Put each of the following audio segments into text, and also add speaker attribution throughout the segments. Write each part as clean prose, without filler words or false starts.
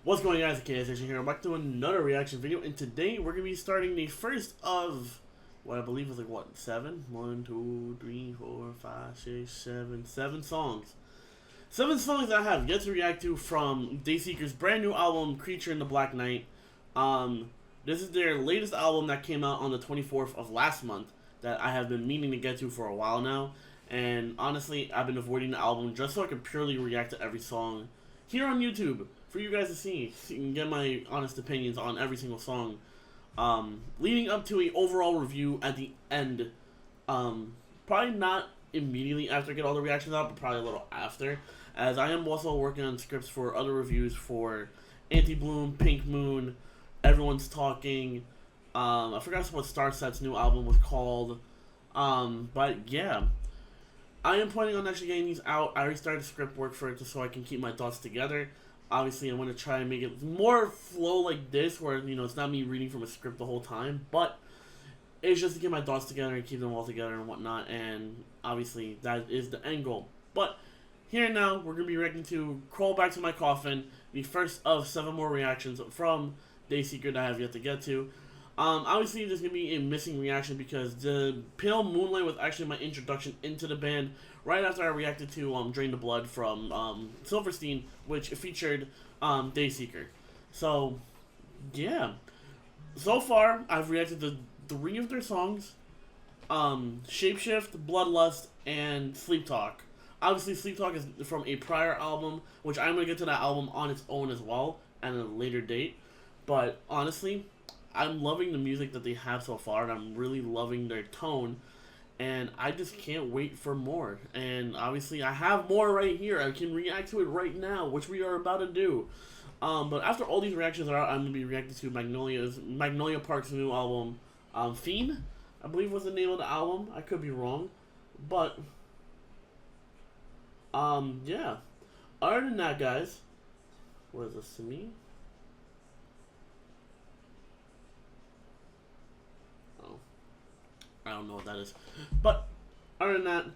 Speaker 1: What's going on, guys? KSation here. I'm back to another reaction video, and today we're going to be starting the first of what I believe is like, what, 7? 1, 2, 3, 4, 5, 6, 7, 7 songs. 7 songs that I have yet to react to from Dayseeker's brand new album, Creature in the Black Night. This is their latest album that came out on the 24th of last month that I have been meaning to get to for a while now. And honestly, I've been avoiding the album just so I can purely react to every song here on YouTube for you guys to see and get my honest opinions on every single song. Leading up to an overall review at the end. Probably not immediately after I get all the reactions out, but probably a little after, as I am also working on scripts for other reviews for Anti-Bloom, Pink Moon, Everyone's Talking. I forgot what Starset's new album was called. But yeah, I am planning on actually getting these out. I already started script work for it just so I can keep my thoughts together. Obviously, I want to try and make it more flow like this, where, you know, it's not me reading from a script the whole time, but it's just to get my thoughts together and keep them all together and whatnot, and obviously, that is the end goal. But here and now, we're going to be reacting to Crawl Back to My Coffin, the first of 7 more reactions from Dayseeker that I have yet to get to. Obviously, there's going to be a missing reaction because the Pale Moonlight was actually my introduction into the band right after I reacted to Drain the Blood from Silverstein, which featured Dayseeker. So, yeah. So far, I've reacted to 3 of their songs, Shapeshift, Bloodlust, and Sleep Talk. Obviously, Sleep Talk is from a prior album, which I'm going to get to that album on its own as well at a later date. But honestly, I'm loving the music that they have so far, and I'm really loving their tone, and I just can't wait for more. And obviously, I have more right here. I can react to it right now, which we are about to do. But after all these reactions are out, I'm going to be reacting to Magnolia Park's new album, Fiend, I believe was the name of the album. I could be wrong. But, yeah. Other than that, guys, what is this to me? I don't know what that is. But, other than that,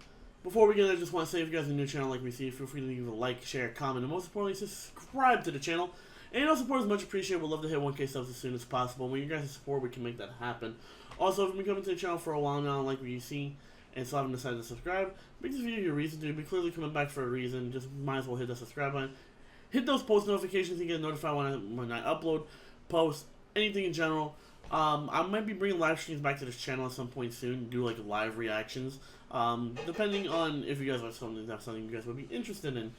Speaker 1: before we get there, I just want to say, if you guys are new to the channel like we see, feel free to leave a like, share, comment, and most importantly, subscribe to the channel. And your support is much appreciated. We'd love to hit 1K subs as soon as possible. With your guys' support, we can make that happen. Also, if you've been coming to the channel for a while now, like what you see, and still haven't decided to subscribe, make this video your reason to. Be clearly coming back for a reason. Just might as well hit that subscribe button. Hit those post notifications to get notified when I upload, post, anything in general. I might be bringing live streams back to this channel at some point soon, do like live reactions, depending on if you guys have something you guys would be interested in.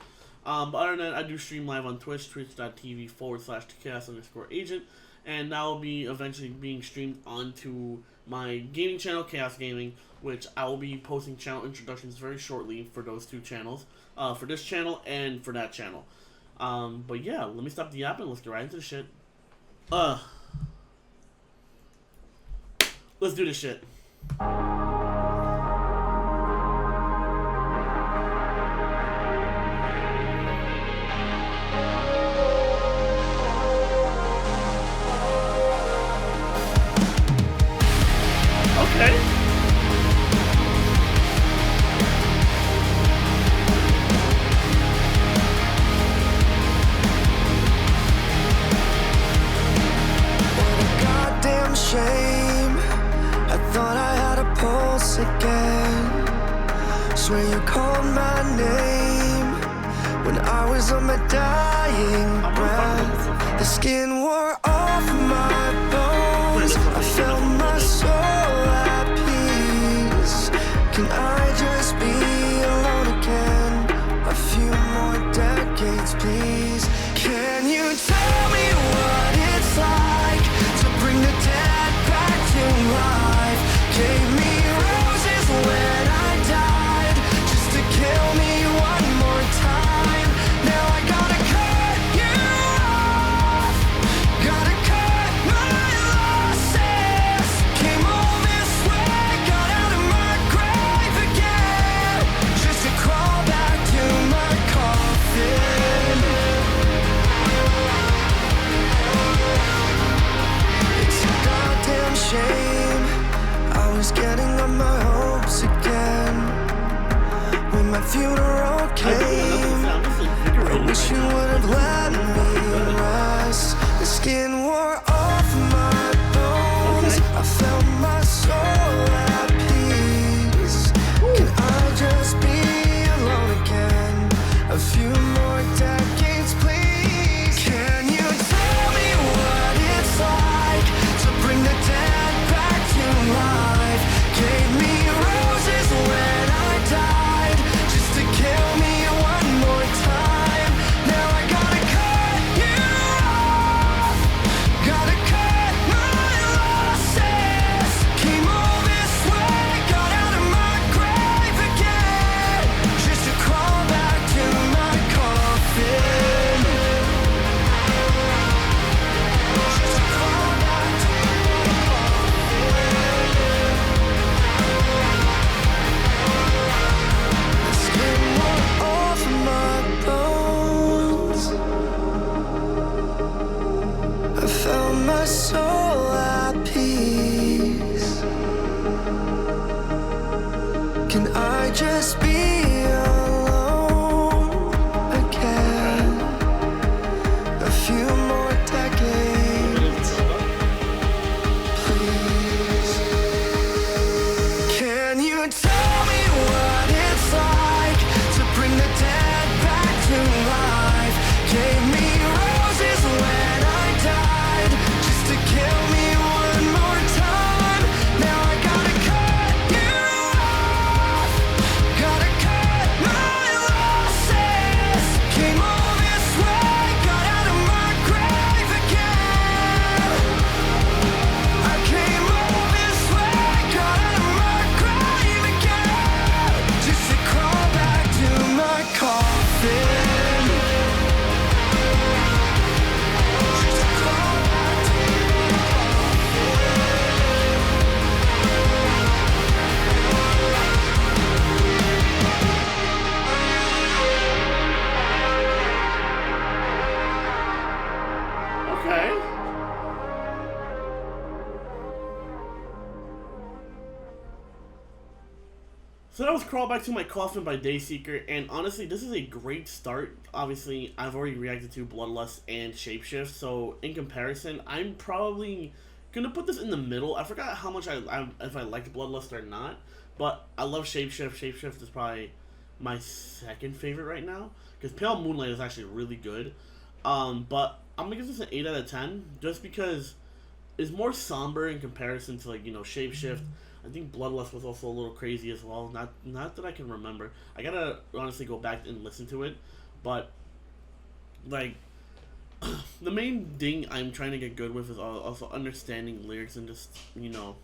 Speaker 1: But other than that, I do stream live on Twitch, twitch.tv/chaos_agent, and that will be eventually being streamed onto my gaming channel, Chaos Gaming, which I will be posting channel introductions very shortly for those 2 channels, for this channel and for that channel. But yeah, let me stop the yapping and let's get right into the shit. Let's do this shit. Okay.
Speaker 2: What a goddamn shame. I thought I had a pulse again. Swear you called my name when I was on my dying breath. The skin wore off my bones. I felt my soul at peace. Can I just be alone again? A few more decades, please. Can you tell me what it's like to bring the dead back to life? Gave me roses when I died, just to kill me one more time. Now I gotta cut you soul at peace. Can I just be alone again? A few more decades, please. Can you tell me what it's like to bring the dead back to life? Gave me roses when I died, just to kill me one more time. Now I gotta cut you off, gotta cut my losses. Came all this way, got out of my grave again. I came all this way, got out of my grave again, just to crawl back to my coffin. Just to crawl back to my
Speaker 1: Okay. So that was Crawl Back to My Coffin by Dayseeker, and honestly, this is a great start. Obviously, I've already reacted to Bloodlust and Shapeshift, so in comparison, I'm probably gonna put this in the middle. I forgot how much if I liked Bloodlust or not, but I love Shapeshift. Shapeshift is probably my second favorite right now, because Pale Moonlight is actually really good. But I'm gonna give this an 8 out of 10, just because it's more somber in comparison to, like, you know, Shapeshift. I think Bloodlust was also a little crazy as well. Not that I can remember. I gotta honestly go back and listen to it. But, like, the main thing I'm trying to get good with is also understanding lyrics and just, you know,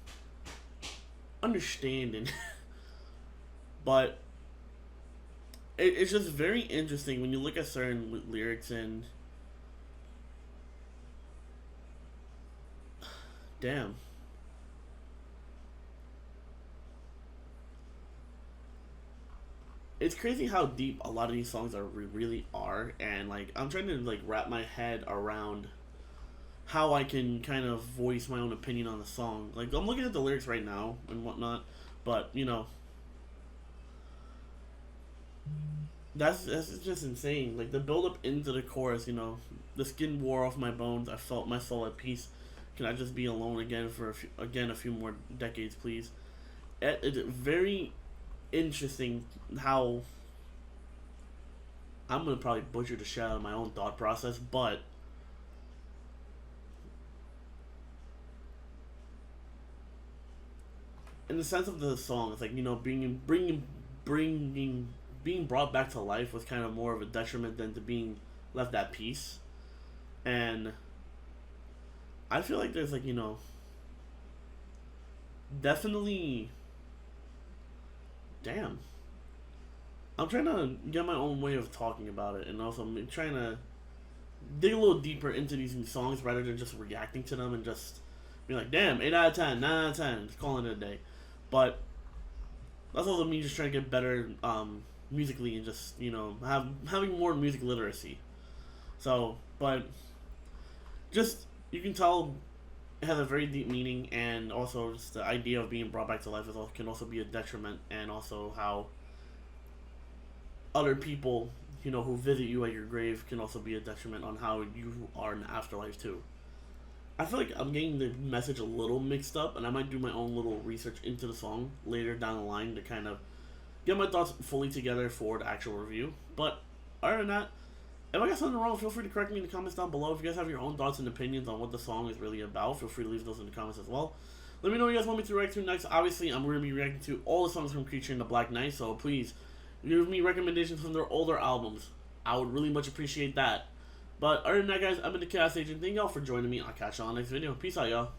Speaker 1: understanding. But it's just very interesting when you look at certain lyrics and... Damn. It's crazy how deep a lot of these songs really are, and like I'm trying to like wrap my head around how I can kind of voice my own opinion on the song. Like, I'm looking at the lyrics right now and whatnot, but you know, that's just insane. Like the build up into the chorus, you know, the skin wore off my bones, I felt my soul at peace. Can I just be alone again for a few more decades, please? It's very interesting how I'm gonna probably butcher the shit out of my own thought process, but in the sense of the song, it's like, you know, being brought back to life was kind of more of a detriment than to being left at peace. And I feel like there's, like, you know, definitely, damn, I'm trying to get my own way of talking about it, and also I'm trying to dig a little deeper into these new songs rather than just reacting to them and just being like, damn, 8 out of 10, 9 out of 10, just calling it a day. But that's also me just trying to get better musically and just, you know, having more music literacy. So, but just, you can tell it has a very deep meaning, and also just the idea of being brought back to life can also be a detriment, and also how other people, you know, who visit you at your grave can also be a detriment on how you are in the afterlife too. I feel like I'm getting the message a little mixed up, and I might do my own little research into the song later down the line to kind of get my thoughts fully together for the actual review. But other than that, if I got something wrong, feel free to correct me in the comments down below. If you guys have your own thoughts and opinions on what the song is really about, feel free to leave those in the comments as well. Let me know what you guys want me to react to next. Obviously, I'm going to be reacting to all the songs from Creature in the Black Knight, so please give me recommendations from their older albums. I would really much appreciate that. But other than that, guys, I've been the Chaos Agent. Thank y'all for joining me. I'll catch y'all on the next video. Peace out, y'all.